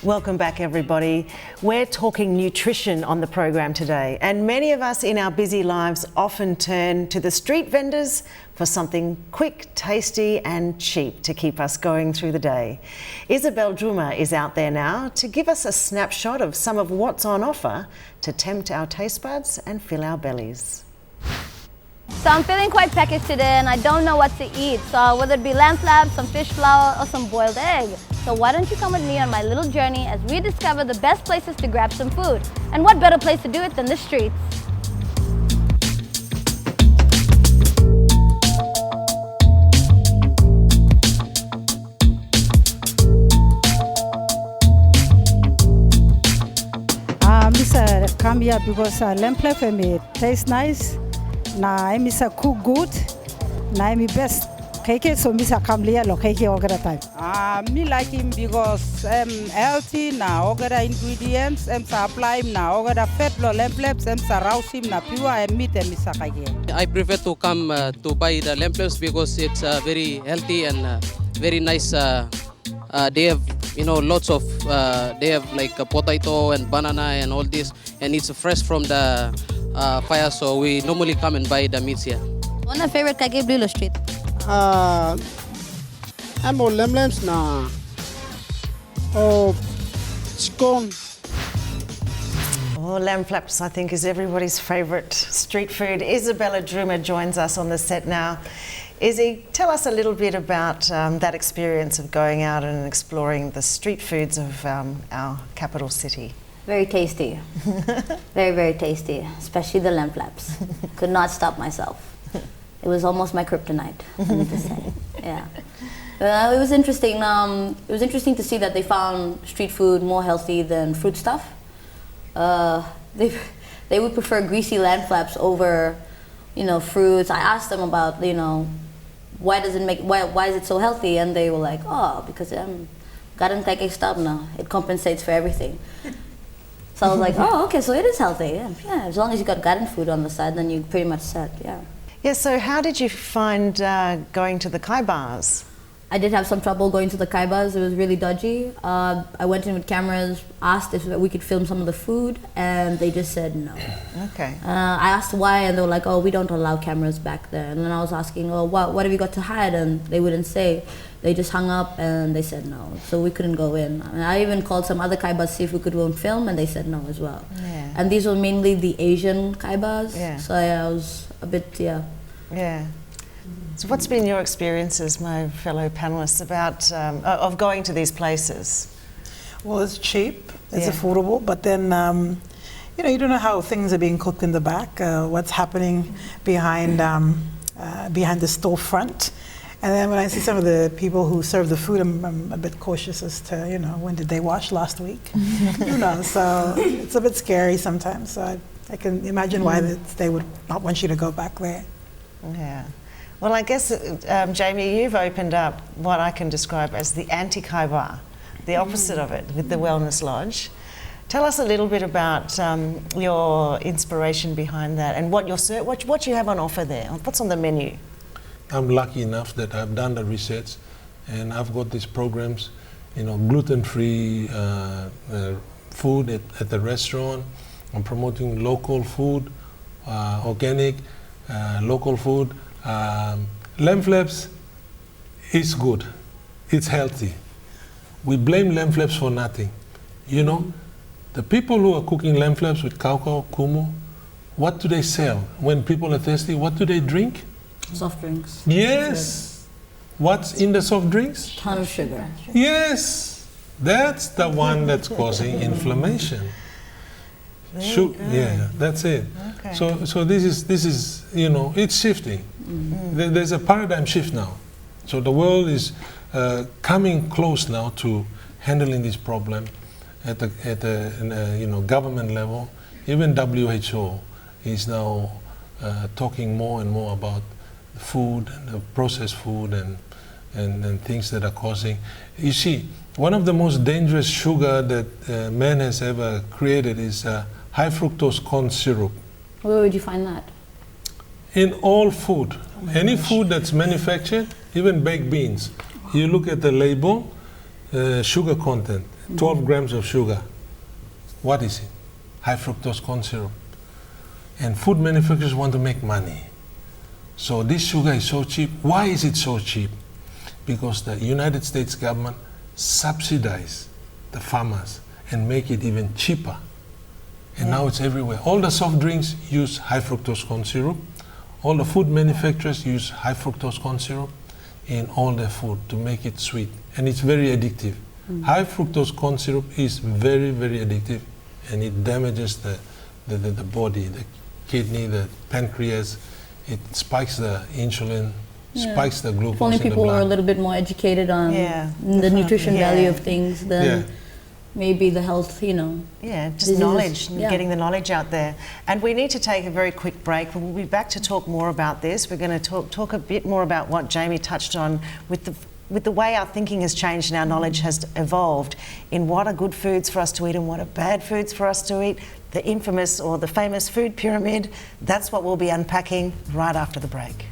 Welcome back, everybody. We're talking nutrition on the program today, and many of us in our busy lives often turn to the street vendors for something quick, tasty and cheap to keep us going through the day. Izabell is out there now to give us a snapshot of some of what's on offer to tempt our taste buds and fill our bellies. So I'm feeling quite peckish today and I don't know what to eat. So whether it be lamb flaps, some fish flour or some boiled egg. So why don't you come with me on my little journey as we discover the best places to grab some food. And what better place to do it than the streets? Misa come here because lamb flap for me tastes nice. Na I misa cook good. Na I best cake so misa come here lo cake all the time. Me like him because healthy na all the ingredients supply na all the fat lo lamb flaps rouse him na pure meat misa cake. I prefer to come to buy the lamb flaps because it's very healthy and very nice. They have lots of they have like a potato and banana and all this, and it's fresh from the fire, so we normally come and buy the meats here. What's your favorite kake blue street? I'm all lamb na. Oh, scone. Oh, lamb flaps, I think, is everybody's favourite street food. Izabell joins us on the set now. Izzy, tell us a little bit about that experience of going out and exploring the street foods of our capital city. Very tasty. Very, very tasty, especially the lamb flaps. Could not stop myself. It was almost my kryptonite, I need to say. Yeah. It was interesting. It was interesting to see that they found street food more healthy than fruit stuff. They would prefer greasy lamb flaps over, fruits. I asked them about, why is it so healthy? And they were like, oh, because garden kake stop now. It compensates for everything. So I was like, oh, okay, so it is healthy. Yeah, as long as you got garden food on the side, then you pretty much set. Yeah. Yeah. So how did you find going to the kai bars? I did have some trouble going to the kai bars. It was really dodgy. I went in with cameras, asked if we could film some of the food, and they just said no. Okay. I asked why, and they were like, oh, we don't allow cameras back there. And then I was asking, oh, what have you got to hide? And they wouldn't say. They just hung up and they said no. So we couldn't go in. I even called some other kai bars to see if we could go and film, and they said no as well. Yeah. And these were mainly the Asian kai bars. Yeah. So I was a bit, yeah. Yeah. So what's been your experiences, my fellow panellists, about of going to these places? Well, it's cheap, it's affordable, but then you don't know how things are being cooked in the back, what's happening behind the storefront. And then when I see some of the people who serve the food, I'm a bit cautious as to, when did they wash last week? So it's a bit scary sometimes. So I can imagine why they would not want you to go back there. Yeah. Well, I guess, Jamie, you've opened up what I can describe as the anti-kai bar, the opposite of it, with the Wellness Lodge. Tell us a little bit about your inspiration behind that and what you have on offer there. What's on the menu? I'm lucky enough that I've done the research and I've got these programs, gluten-free food at the restaurant. I'm promoting local food, organic, local food. Lamb flaps is good, it's healthy. We blame lamb flaps for nothing. The people who are cooking lamb flaps with cocoa, kumu, what do they sell? When people are thirsty, what do they drink? Soft drinks. Yes. What's in the soft drinks? Ton of sugar. Yes. That's the one that's causing inflammation. Yeah, that's it. Okay. So this is it's shifting. Mm-hmm. There's a paradigm shift now. So the world is coming close now to handling this problem at the government level. Even WHO is now talking more and more about food, and processed food, and things that are causing. You see, one of the most dangerous sugar that man has ever created is high fructose corn syrup. Where would you find that? In all food. Any food that's manufactured, even baked beans. You look at the label, sugar content, 12 grams of sugar. What is it? High fructose corn syrup. And food manufacturers want to make money. So this sugar is so cheap. Why is it so cheap? Because the United States government subsidize the farmers and make it even cheaper. And now it's everywhere. All the soft drinks use high fructose corn syrup. All the food manufacturers use high fructose corn syrup in all their food to make it sweet. And it's very addictive. High fructose corn syrup is very, very addictive, and it damages the body, the kidney, the pancreas. It spikes the insulin, spikes the glucose If only in the people blood. were a little bit more educated on the nutrition value of things, then maybe the health, you know. Yeah, just diseases. knowledge, getting the knowledge out there. And we need to take a very quick break. We'll be back to talk more about this. We're going to talk a bit more about what Jamie touched on with the way our thinking has changed and our knowledge has evolved in what are good foods for us to eat and what are bad foods for us to eat. The infamous or the famous food pyramid, that's what we'll be unpacking right after the break.